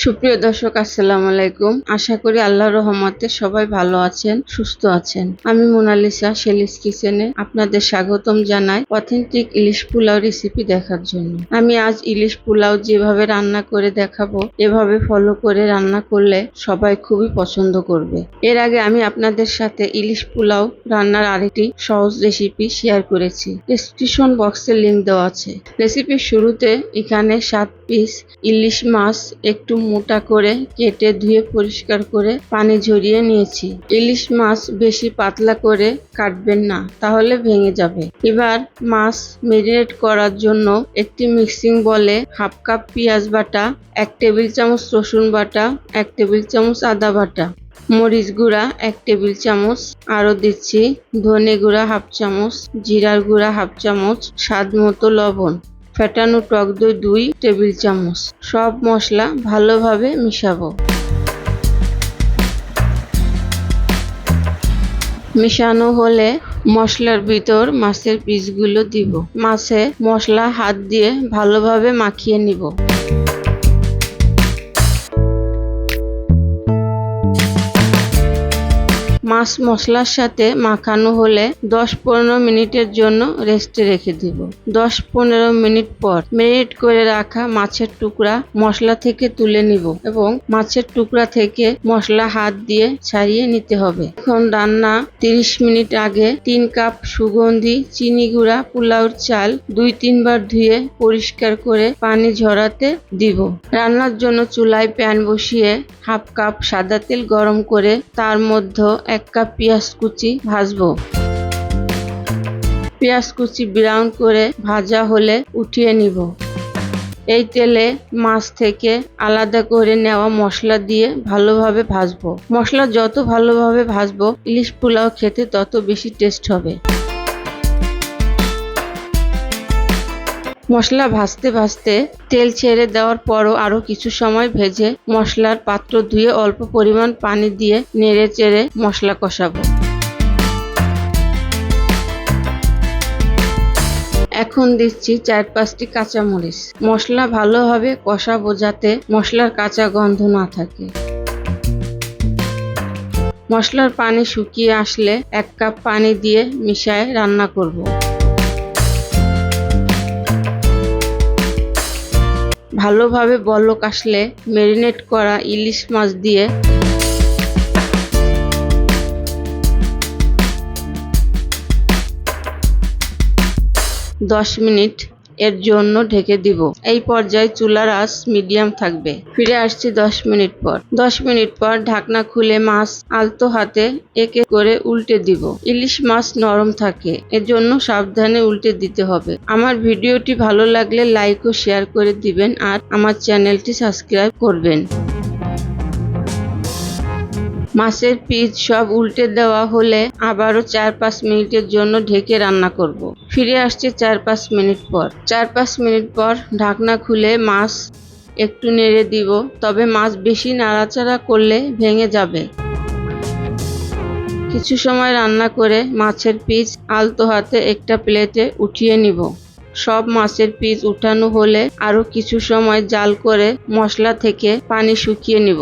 সুপ্রিয় দর্শক, আসসালামু আলাইকুম। আশা করি আল্লাহর রহমতে সবাই ভালো আছেন, সুস্থ আছেন। আমি মোনালিসা শেলিস কিচেনে আপনাদের স্বাগতম জানাই অথেন্টিক ইলিশ পোলাও রেসিপি দেখার জন্য। আমি আজ ইলিশ পোলাও যেভাবে রান্না করে দেখাবো, এভাবে ফলো করে রান্না করলে সবাই খুবই পছন্দ করবে। এর আগে আমি আপনাদের সাথে ইলিশ পোলাও রান্নার আরেকটি সহজ রেসিপি শেয়ার করেছি, ডেসক্রিপশন বক্সে লিংক দেওয়া আছে। রেসিপির শুরুতে এখানে 7 পিস ইলিশ মাছ একটু মোটা করে কেটে ধুয়ে পরিষ্কার করে পানি ঝরিয়ে নিয়েছি। ইলিশ মাছ বেশি পাতলা করে কাটবেন না, তাহলে ভেঙে যাবে। এবার মাছ ম্যারিনেট করার জন্য একটি মিক্সিং বলে হাফ কাপ পেঁয়াজ বাটা, 1 টেবিল চামচ রসুন বাটা, 1 টেবিল চামচ আদা বাটা, মরিচ গুঁড়া 1 টেবিল চামচ, আরও দিচ্ছি ধনে গুঁড়া হাফ চামচ, জিরার গুঁড়া হাফ চামচ, স্বাদ মতো লবণ, ফেটানো টক দই 2 টেবিল চামচ। সব মশলা ভালোভাবে মিশাবো। মিশানো হলে মশলার ভিতর মাছের পিসগুলো দিব। মাছে মশলা হাত দিয়ে ভালোভাবে মাখিয়ে নিব। মাছ মশলার সাথে মাখানো হলে 10-15 মিনিটের জন্য রেস্টে রেখে দিব। 10-15 মিনিট পর ম্যারিনেট করে রাখা মাছের টুকরা মশলা থেকে তুলে নিব এবং মাছের টুকরা থেকে মশলা হাত দিয়ে ছাড়িয়ে নিতে হবে। এখন রান্না 30 মিনিট আগে 3 কাপ সুগন্ধি চিনি গুঁড়া পোলাওর চাল 2-3 বার ধুয়ে পরিষ্কার করে পানি ঝরাতে দিব। রান্নার জন্য চুলায় প্যান বসিয়ে হাফ কাপ সাদা তেল গরম করে তার মধ্যে 1 কাপ পেঁয়াজ কুচি ভাজবো। পেঁয়াজ কুচি ব্রাউন করে ভাজা হলে উঠিয়ে নিব। এই তেলে মাছ থেকে আলাদা করে নেওয়া মশলা দিয়ে ভালোভাবে ভাজবো। মশলা যত ভালোভাবে ভাজবো ইলিশ পোলাও খেতে তত বেশি টেস্ট হবে। মশলা ভাজতে ভাজতে তেল ছেড়ে দেওয়ার পরও আরো কিছু সময় ভেজে মশলার পাত্র ধুয়ে অল্প পরিমাণ পানি দিয়ে নেড়ে চেড়ে মশলা কষাবো। এখন দিচ্ছি 4-5টি কাঁচামরিচ। মশলা ভালোভাবে কষাবো যাতে মশলার কাঁচা গন্ধ না থাকে। মশলার পানি শুকিয়ে আসলে 1 কাপ পানি দিয়ে মিশিয়ে রান্না করব। ভালোভাবে বলক আসলে ম্যারিনেট করা ইলিশ মাছ দিয়ে 10 মিনিট এর জন্য ঢেকে দিব। এই পর্যায়ে চুলার আঁচ মিডিয়াম থাকবে। ফিরে আসছি 10 মিনিট পর। 10 মিনিট পর ঢাকনা খুলে মাছ আলতো হাতে একে করে উল্টে দিব। ইলিশ মাছ নরম থাকে, এজন্য সাবধানে উল্টে দিতে হবে। আমার ভিডিওটি ভালো লাগলে লাইক ও শেয়ার করে দিবেন আর আমার চ্যানেলটি সাবস্ক্রাইব করবেন। মাছের পিস সব উল্টে দেওয়া হলে আবারও 4-5 মিনিটের জন্য ঢেকে রান্না করব। ফিরে আসছে 4-5 মিনিট পর। 4-5 মিনিট পর ঢাকনা খুলে মাছ একটু নেড়ে দিব, তবে মাছ বেশি নাড়াচাড়া করলে ভেঙে যাবে। কিছু সময় রান্না করে মাছের পিস আলতো হাতে একটা প্লেটে উঠিয়ে নিব। সব মাছের পিস উঠানো হলে আরো কিছু সময় জাল করে মশলা থেকে পানি শুকিয়ে নিব।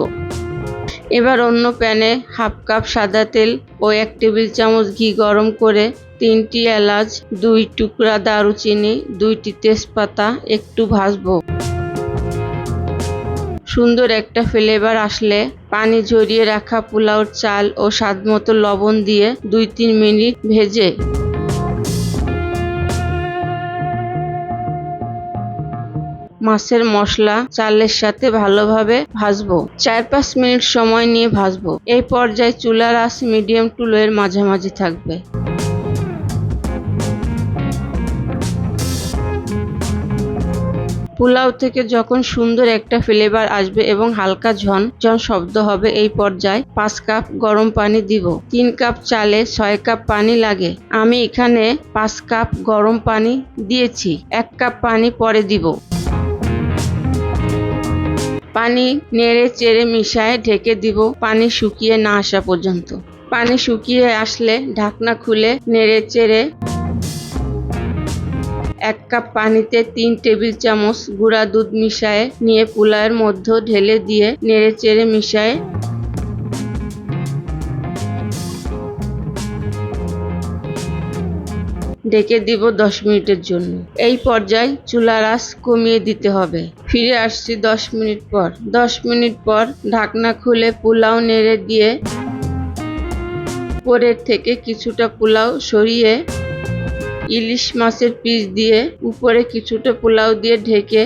এবার অন্য প্যানে হাফ কাপ সাদা তেল ও 1 টেবিল চামচ ঘি গরম করে 3টি এলাচ, 2 টুকরা দারুচিনি, 2টি তেজপাতা একটু ভাজবো। সুন্দর একটা ফ্লেভার আসলে পানি ঝরিয়ে রাখা পোলাওর চাল ও স্বাদমতো লবণ দিয়ে 2-3 মিনিট ভেজে মাছের মশলা চালের সাথে ভালোভাবে ভাজবো। 4-5 মিনিট সময় নিয়ে ভাজবো। এই পর্যায়ে চুলার আঁচ মিডিয়াম টু লো এর মাঝামাঝি থাকবে। পোলাও থেকে যখন সুন্দর একটা ফ্লেভার আসবে এবং হালকা ঝনঝন শব্দ হবে, এই পর্যায়ে 5 কাপ গরম পানি দিব। 3 কাপ চালে 6 কাপ পানি লাগে। আমি এখানে 5 কাপ গরম পানি দিয়েছি। 1 কাপ পানি পরে দিব। পানি নেড়ে চেড়ে মিশিয়ে ঢেকে দিব পানি শুকিয়ে না আসা পর্যন্ত। পানি শুকিয়ে আসলে ঢাকনা খুলে নেড়ে চেড়ে 1 কাপ পানিতে 3 টেবিল চামচ গুঁড়া দুধ মিশিয়ে নিয়ে পোলাওয়ের মধ্যে ঢেলে দিয়ে নেড়েচেড়ে মিশিয়ে ঢেকে দিব 10 মিনিটের জন্য। এই পর্যায়ে চুলার আঁচ কমিয়ে দিতে হবে। ফিরে আসছি 10 মিনিট পর। 10 মিনিট পর ঢাকনা খুলে পোলাও নেড়ে দিয়ে উপরের থেকে কিছুটা পোলাও সরিয়ে ইলিশ মাছের পিস দিয়ে উপরে কিছুটা পোলাও দিয়ে ঢেকে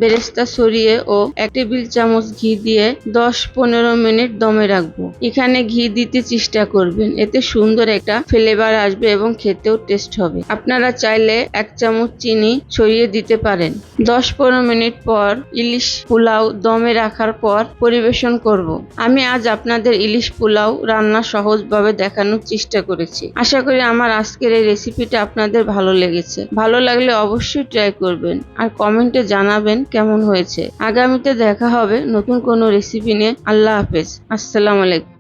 বেরেস্তা ছড়িয়ে ও 1 টেবিল চামচ ঘি দিয়ে 10-15 মিনিট দমে রাখবো। এখানে ঘি দিতে চেষ্টা করবেন, এতে সুন্দর একটা ফ্লেভার আসবে এবং খেতেও টেস্ট হবে। আপনারা চাইলে 1 চামচ চিনি ছড়িয়ে দিতে পারেন। 10-15 মিনিট পর ইলিশ পোলাও দমে রাখার পর পরিবেশন করব। আমি আজ আপনাদের ইলিশ পোলাও রান্না সহজভাবে দেখানোর চেষ্টা করেছি। আশা করি আমার আজকের এই রেসিপিটা আপনাদের ভালো লেগেছে। ভালো লাগলে অবশ্যই ট্রাই করবেন আর কমেন্টে জানাবেন কেমন হয়েছে। আগামীতে দেখা হবে নতুন কোনো রেসিপি নিয়ে। আল্লাহ হাফেজ। আসসালামু আলাইকুম।